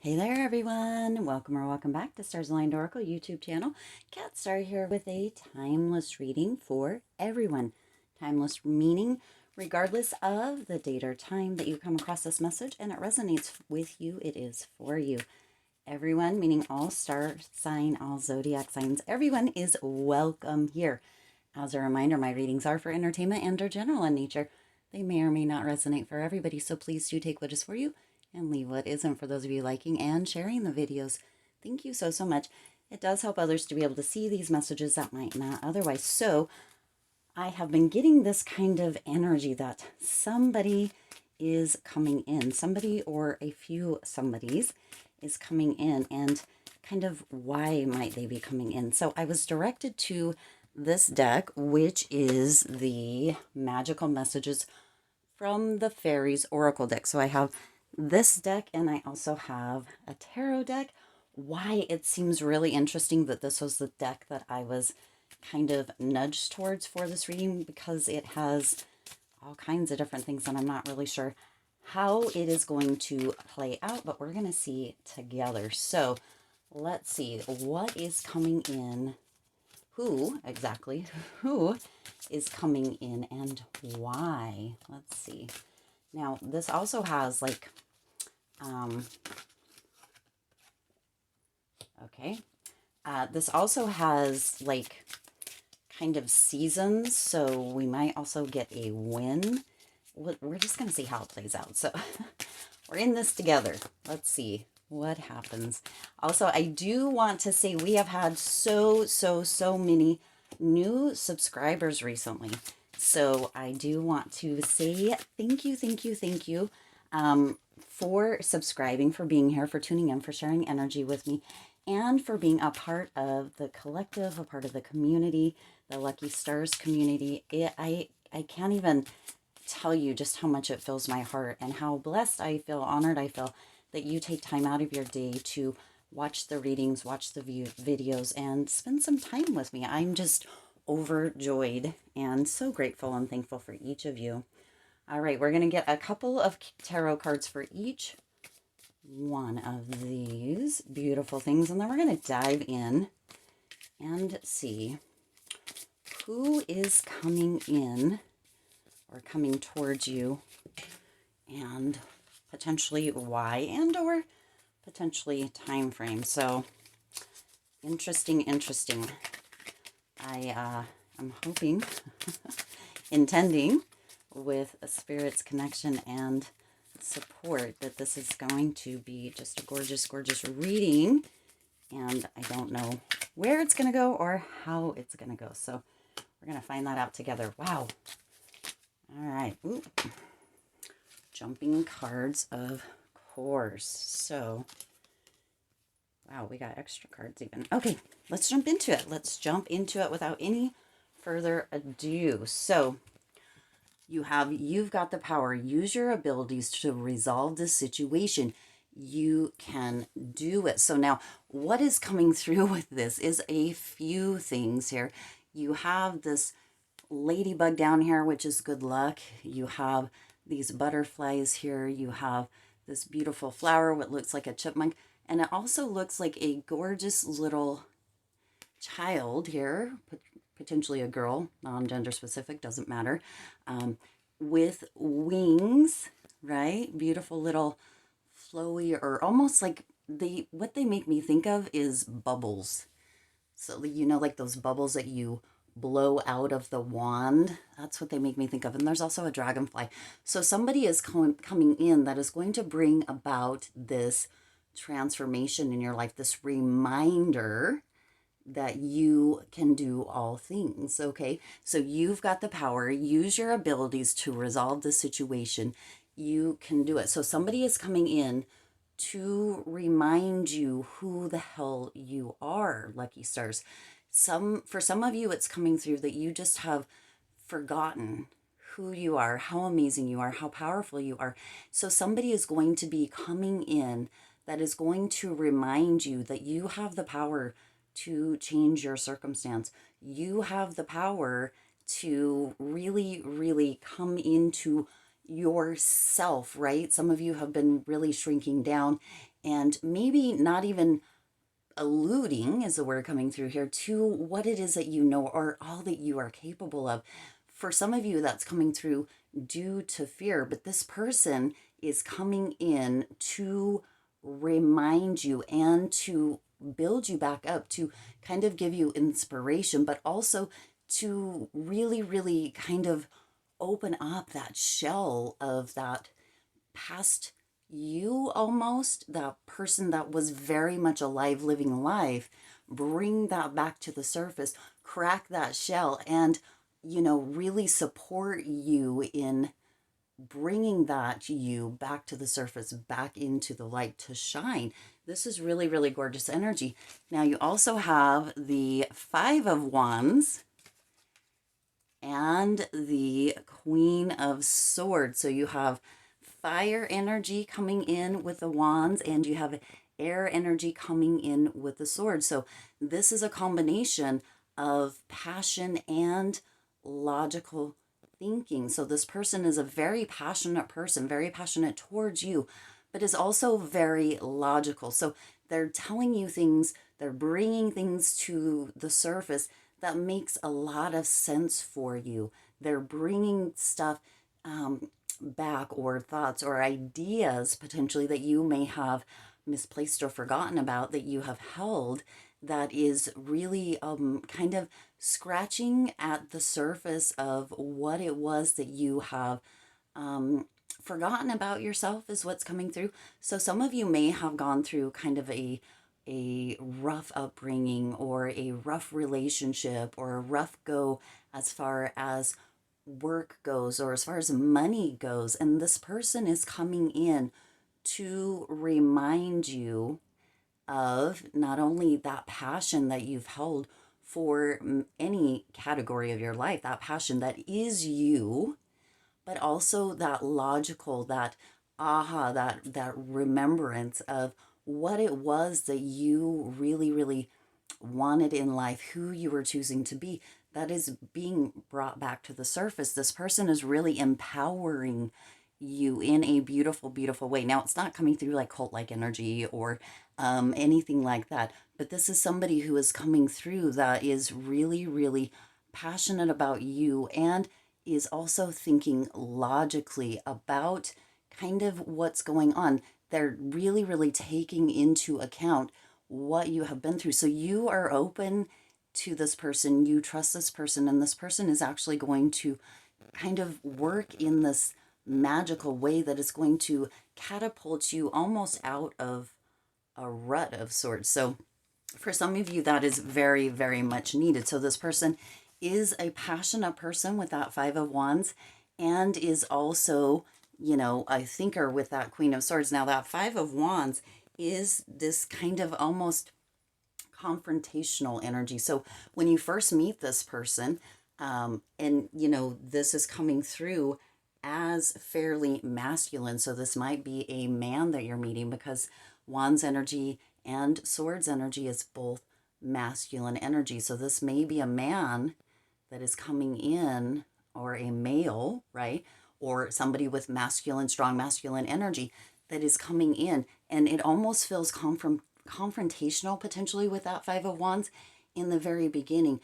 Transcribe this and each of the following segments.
Hey there, everyone. Welcome or welcome back to Stars Aligned Oracle YouTube channel. Kat Star here with a timeless reading for everyone. Timeless meaning regardless of the date or time that you come across this message and it resonates with you, it is for you. Everyone, meaning all star sign, all zodiac signs, everyone is welcome here. As a reminder, my readings are for entertainment and are general in nature. They may or may not resonate for everybody, so please do take what is for you and leave what isn't, for those of you liking and sharing the videos. Thank you so much. It does help others to be able to see these messages that might not otherwise. So I have been getting this kind of energy that somebody is coming in. Somebody or a few somebodies is coming in, and kind of why might they be coming in. So I was directed to this deck, which is the Magical Messages from the Fairies Oracle deck. So I have this deck and I also have a tarot deck. Why it seems really interesting that this was the deck that I was kind of nudged towards for this reading, because it has all kinds of different things and I'm not really sure how it is going to play out, but we're going to see together. So let's see what is coming in, who is coming in and why. Let's see. Now this also has like this also has like kind of seasons, so we might also get a win. We're just going to see how it plays out. So we're in this together. Let's see what happens. Also, I do want to say we have had so many new subscribers recently. So I do want to say thank you for subscribing, for being here, for tuning in, for sharing energy with me, and for being a part of the collective, a part of the community, the Lucky Stars community. I can't even tell you just how much it fills my heart and how blessed I feel, honored I feel that you take time out of your day to watch the readings, watch the videos, and spend some time with me. I'm just overjoyed and so grateful and thankful for each of you. All right, we're going to get a couple of tarot cards for each one of these beautiful things, and then we're going to dive in and see who is coming in or coming towards you, and potentially why, and or potentially time frame. So interesting. I'm hoping, intending, with a spirit's connection and support, that this is going to be just a gorgeous reading, and I don't know where it's going to go or how it's going to go, so we're going to find that out together. Wow. All right. Ooh. Jumping cards, of course. So wow, we got extra cards even. Okay, let's jump into it. Let's jump into it without any further ado. So you've got the power. Use your abilities to resolve this situation. You can do it. So now what is coming through with this is a few things here. You have this ladybug down here, which is good luck. You have these butterflies here. You have this beautiful flower, what looks like a chipmunk. And it also looks like a gorgeous little child here, potentially a girl, non-gender specific, doesn't matter, with wings, right? Beautiful little flowy, or almost like what they make me think of is bubbles. So, you know, like those bubbles that you blow out of the wand. That's what they make me think of. And there's also a dragonfly. So somebody is coming in that is going to bring about this transformation in your life, this reminder that you can do all things. Okay, so you've got the power. Use your abilities to resolve the situation. You can do it. So somebody is coming in to remind you who the hell you are, Lucky Stars. For some of you, it's coming through that you just have forgotten who you are, how amazing you are, how powerful you are. So somebody is going to be coming in that is going to remind you that you have the power to change your circumstance. You have the power to really come into yourself, right? Some of you have been really shrinking down and maybe not even alluding, is the word coming through here, to what it is that you know or all that you are capable of. For some of you, that's coming through due to fear, but this person is coming in to remind you and to build you back up, to kind of give you inspiration, but also to really, really kind of open up that shell of that past you, almost that person that was very much alive, living life. Bring that back to the surface, crack that shell, and really support you in bringing that you back to the surface, back into the light to shine. This is really, really gorgeous energy. Now you also have the Five of Wands and the Queen of Swords. So you have fire energy coming in with the wands, and you have air energy coming in with the sword. So this is a combination of passion and logical thinking. So this person is a very passionate person, very passionate towards you, but is also very logical. So they're telling you things, they're bringing things to the surface that makes a lot of sense for you. They're bringing stuff back, or thoughts or ideas potentially that you may have misplaced or forgotten about, that you have held, that is really kind of scratching at the surface of what it was that you have forgotten about yourself, is what's coming through. So some of you may have gone through kind of a rough upbringing, or a rough relationship, or a rough go as far as work goes, or as far as money goes. And this person is coming in to remind you of not only that passion that you've held for any category of your life, that passion that is you, but also that logical, that aha, that remembrance of what it was that you really, really wanted in life, who you were choosing to be, that is being brought back to the surface. This person is really empowering you in a beautiful, beautiful way. Now, it's not coming through like cult-like energy or anything like that, but this is somebody who is coming through that is really, really passionate about you, and is also thinking logically about kind of what's going on. They're really, really taking into account what you have been through. So you are open to this person, you trust this person, and this person is actually going to kind of work in this magical way that is going to catapult you almost out of a rut of sorts. So for some of you, that is very, very much needed. So this person is a passionate person with that Five of Wands, and is also, a thinker with that Queen of Swords. Now that Five of Wands is this kind of almost confrontational energy. So when you first meet this person, and this is coming through as fairly masculine. So this might be a man that you're meeting, because Wands energy and Swords energy is both masculine energy. So this may be a man that is coming in, or a male, right? Or somebody with masculine, strong masculine energy that is coming in. And it almost feels confrontational potentially with that Five of Wands in the very beginning,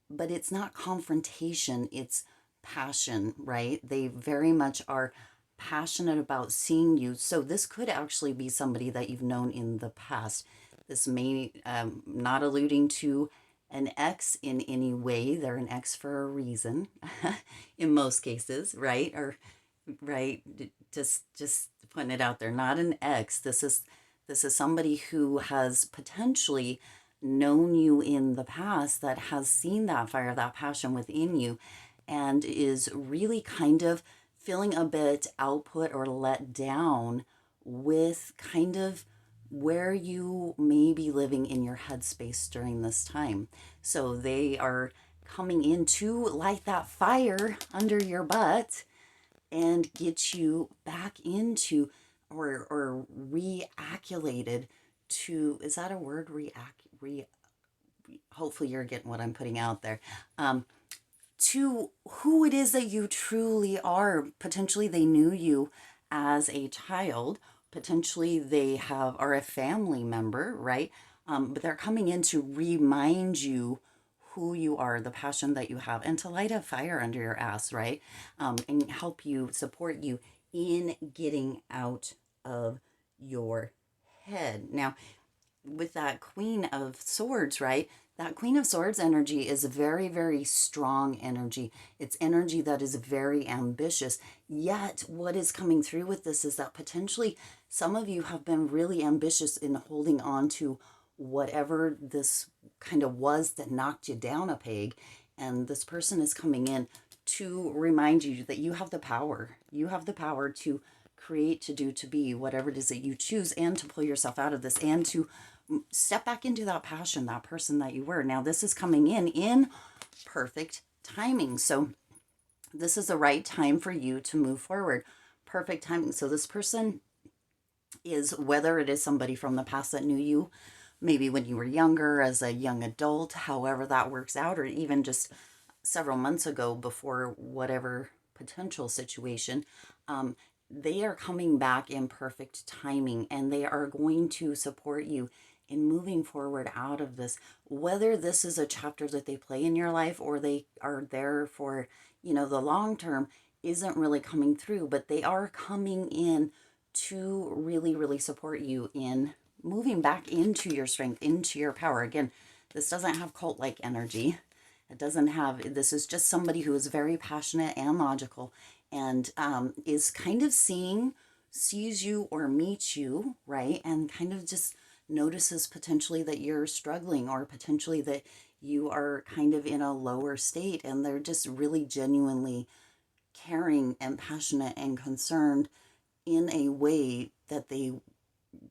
but it's not confrontation, it's passion, right? They very much are passionate about seeing you. So this could actually be somebody that you've known in the past. This may not alluding to an ex in any way. They're an ex for a reason in most cases, right? Or right, just putting it out there, not an ex. This is somebody who has potentially known you in the past, that has seen that fire, that passion within you, and is really kind of feeling a bit output or let down with kind of where you may be living in your headspace during this time. So they are coming in to light that fire under your butt and get you back into, or reacculated to, is that a word? Hopefully you're getting what I'm putting out there. To who it is that you truly are. Potentially they knew you as a child, Potentially they are a family member, right? But they're coming in to remind you who you are, the passion that you have, and to light a fire under your ass, right? And help you, support you in getting out of your head. Now, with that Queen of Swords, right? That Queen of Swords energy is a very, very strong energy. It's energy that is very ambitious. Yet, what is coming through with this is that potentially some of you have been really ambitious in holding on to whatever this kind of was that knocked you down a peg. And this person is coming in to remind you that you have the power. You have the power to create, to do, to be whatever it is that you choose, and to pull yourself out of this, and to step back into that passion, that person that you were. Now, this is coming in perfect timing. So this is the right time for you to move forward. Perfect timing. So this person is, whether it is somebody from the past that knew you, maybe when you were younger, as a young adult, however that works out, or even just several months ago before whatever potential situation, they are coming back in perfect timing, and they are going to support you in moving forward out of this, whether this is a chapter that they play in your life or they are there for, the long term, isn't really coming through, but they are coming in to really, really support you in moving back into your strength, into your power. Again, this doesn't have cult-like energy. It doesn't have, this is just somebody who is very passionate and logical, and is kind of sees you or meets you, right? And kind of just notices potentially that you're struggling, or potentially that you are kind of in a lower state, and they're just really genuinely caring and passionate and concerned in a way that they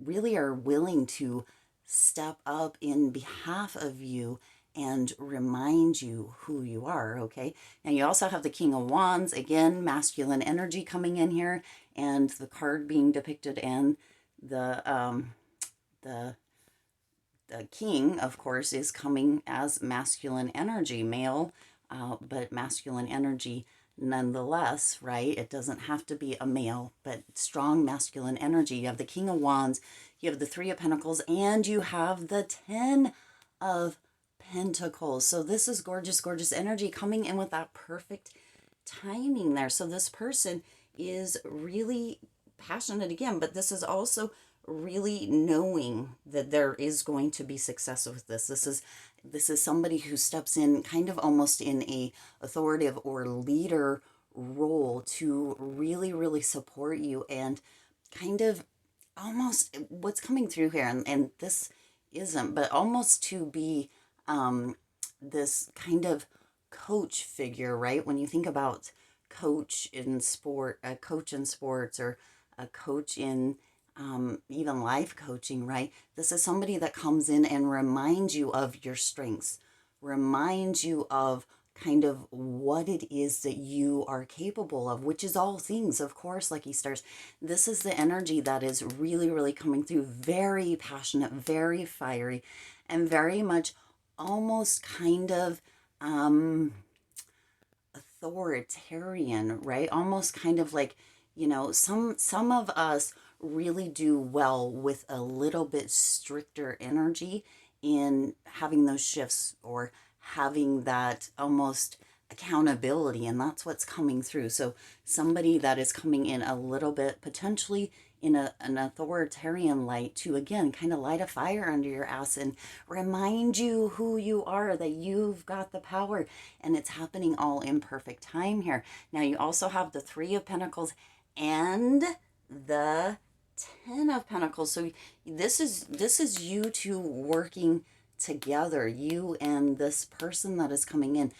really are willing to step up in behalf of you and remind you who you are, okay? And you also have the King of Wands, again, masculine energy coming in here, and the card being depicted, and the king, of course, is coming as masculine energy, male, but masculine energy nonetheless, right? It doesn't have to be a male, but strong masculine energy. You have the King of Wands, you have the Three of Pentacles, and you have the Ten of Pentacles. So this is gorgeous, gorgeous energy coming in with that perfect timing there. So this person is really passionate again, but this is also really knowing that there is going to be success with this. This is somebody who steps in kind of almost in a authoritative or leader role to really, really support you, and kind of almost what's coming through here, and this isn't, but almost to be this kind of coach figure, right? When you think about coach in sports, or a coach in even life coaching, right? This is somebody that comes in and reminds you of your strengths, reminds you of kind of what it is that you are capable of, which is all things, of course, lucky stars. This is the energy that is really, really coming through. Very passionate, very fiery, and very much almost kind of authoritarian, right? Almost kind of like, some of us really do well with a little bit stricter energy in having those shifts, or having that almost accountability, and that's what's coming through. So somebody that is coming in a little bit potentially in an authoritarian light to, again, kind of light a fire under your ass and remind you who you are, that you've got the power, and it's happening all in perfect time here. Now you also have the Three of Pentacles and the Ten of Pentacles. So this is you two working together, you and this person that is coming in.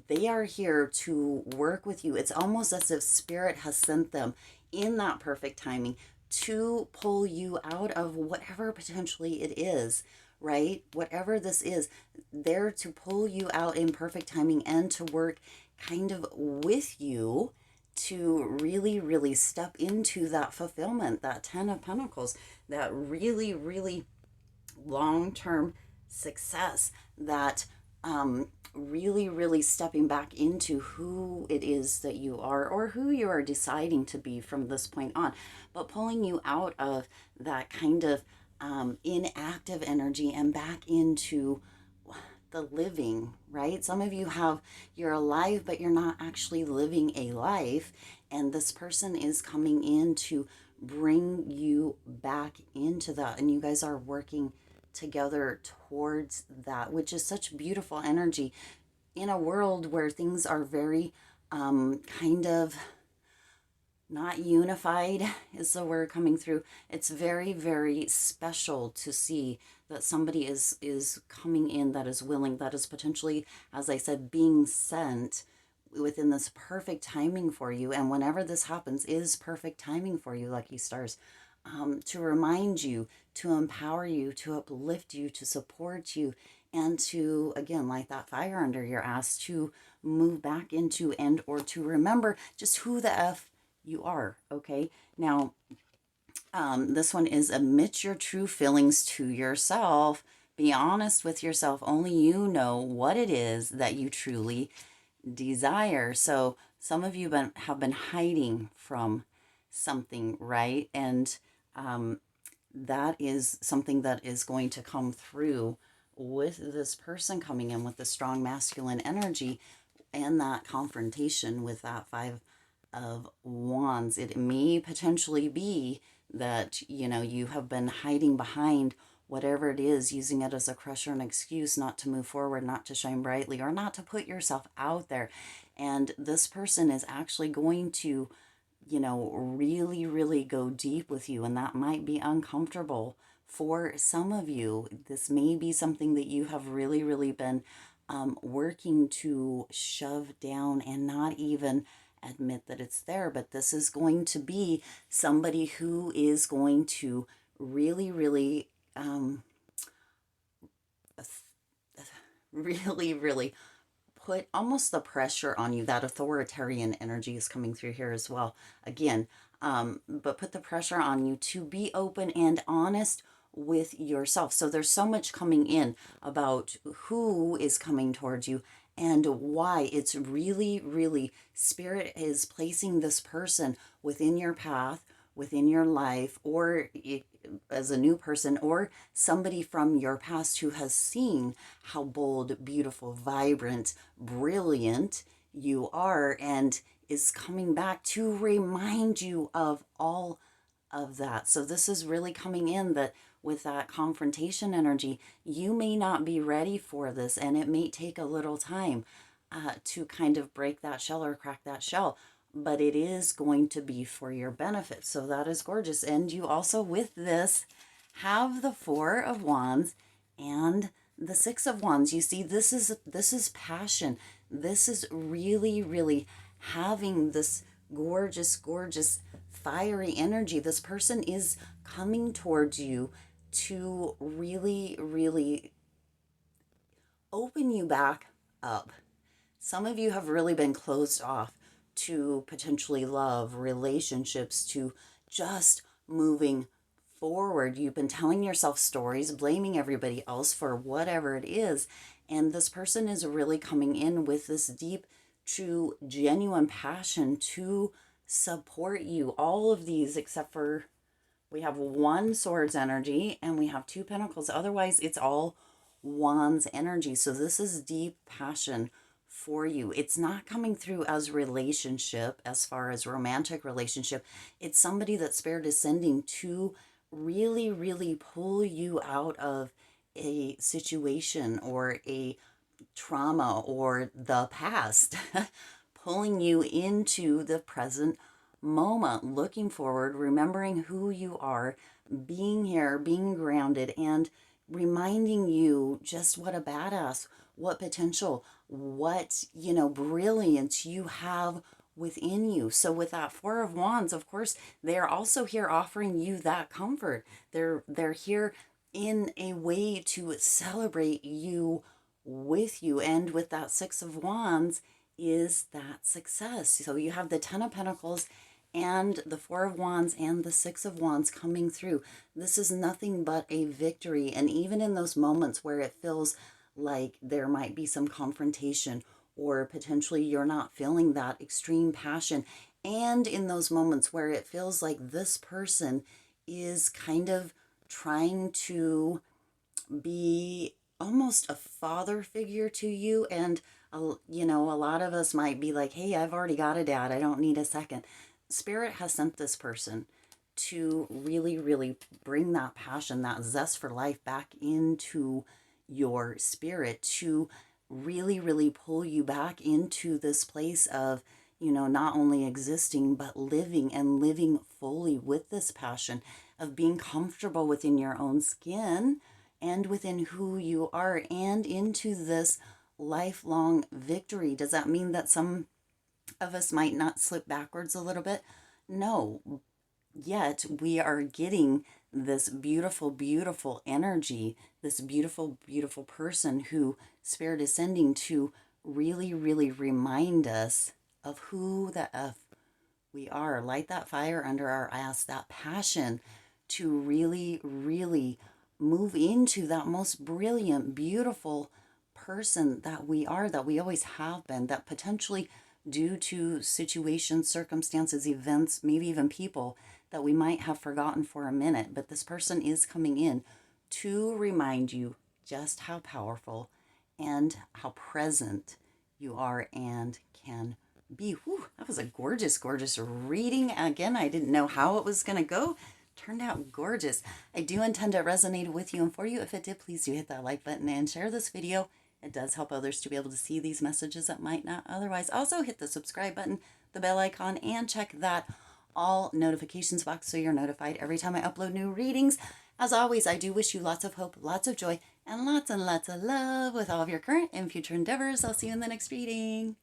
They are here to work with you. It's almost as if Spirit has sent them in that perfect timing to pull you out of whatever potentially it is, right? Whatever this is, they're to pull you out in perfect timing, and to work kind of with you to really, really step into that fulfillment, that Ten of Pentacles, that really, really long-term success, that really, really stepping back into who it is that you are, or who you are deciding to be from this point on, but pulling you out of that kind of inactive energy and back into the living, right? Some of you have, you're alive, but you're not actually living a life. And this person is coming in to bring you back into that. And you guys are working together towards that, which is such beautiful energy in a world where things are very kind of not unified is the word coming through. It's very, very special to see that somebody is coming in that is willing, that is potentially, as I said, being sent within this perfect timing for you. And whenever this happens is perfect timing for you, lucky stars, to remind you, to empower you, to uplift you, to support you, and to, again, light that fire under your ass, to move back into and or to remember just who the F you are. Okay, now this one is admit your true feelings to yourself. Be honest with yourself. Only you know what it is that you truly desire. So some of you have been hiding from something, right? And that is something that is going to come through with this person coming in with the strong masculine energy and that confrontation with that Five of Wands. It may potentially be that, you know, you have been hiding behind whatever it is, using it as a crutch or an excuse not to move forward, not to shine brightly, or not to put yourself out there. And this person is actually going to, you know, really, really go deep with you. And that might be uncomfortable for some of you. This may be something that you have really, really been working to shove down and not even admit that it's there. But this is going to be somebody who is going to really, really, really put almost the pressure on you. That authoritarian energy is coming through here as well. Again, but put the pressure on you to be open and honest with yourself. So there's so much coming in about who is coming towards you and why. It's really, really, Spirit is placing this person within your path, within your life, or as a new person, or somebody from your past who has seen how bold, beautiful, vibrant, brilliant you are, and is coming back to remind you of all of that. So this is really coming in that with that confrontation energy, you may not be ready for this, and it may take a little time to kind of break that shell or crack that shell, but it is going to be for your benefit. So that is gorgeous. And you also, with this, have the Four of Wands and the Six of Wands. You see, this is passion. This is really, really having this gorgeous, gorgeous, fiery energy. This person is coming towards you to really, really open you back up. Some of you have really been closed off to potentially love, relationships, to just moving forward. You've been telling yourself stories, blaming everybody else for whatever it is. And this person is really coming in with this deep, true, genuine passion to support you. All of these, except for we have one Swords energy and we have two Pentacles. Otherwise, it's all Wands energy. So this is deep passion for you. It's not coming through as relationship, as far as romantic relationship. It's somebody that Spirit is sending to really, really pull you out of a situation or a trauma or the past, pulling you into the present moment, looking forward, remembering who you are, being here, being grounded, and reminding you just what a badass, what potential, what, you know, brilliance you have within you. So with that Four of Wands, of course, they're also here offering you that comfort. They're here in a way to celebrate you with you. And with that Six of Wands is that success. So you have the Ten of Pentacles and the Four of Wands and the Six of Wands coming through. This is nothing but a victory. And even in those moments where it feels like there might be some confrontation, or potentially you're not feeling that extreme passion. And in those moments where it feels like this person is kind of trying to be almost a father figure to you, and you know, a lot of us might be like, hey, I've already got a dad, I don't need a second. Spirit has sent this person to really, really bring that passion, that zest for life back into your spirit, to really, really pull you back into this place of, you know, not only existing, but living, and living fully with this passion, of being comfortable within your own skin and within who you are, and into this lifelong victory. Does that mean that some of us might not slip backwards a little bit? No, yet we are getting this beautiful, beautiful energy, this beautiful, beautiful person who Spirit is sending to really, really remind us of who the F we are. Light that fire under our ass, that passion to really, really move into that most brilliant, beautiful person that we are, that we always have been, that potentially due to situations, circumstances, events, maybe even people that we might have forgotten for a minute, but this person is coming in to remind you just how powerful and how present you are and can be. Whew, that was a gorgeous, gorgeous reading. Again, I didn't know how it was going to go. Turned out gorgeous. I do intend to resonate with you and for you. If it did, please do hit that like button and share this video. It does help others to be able to see these messages that might not otherwise. Also, hit the subscribe button, the bell icon, and check that all notifications box so you're notified every time I upload new readings. As always, I do wish you lots of hope, lots of joy, and lots of love with all of your current and future endeavors. I'll see you in the next reading.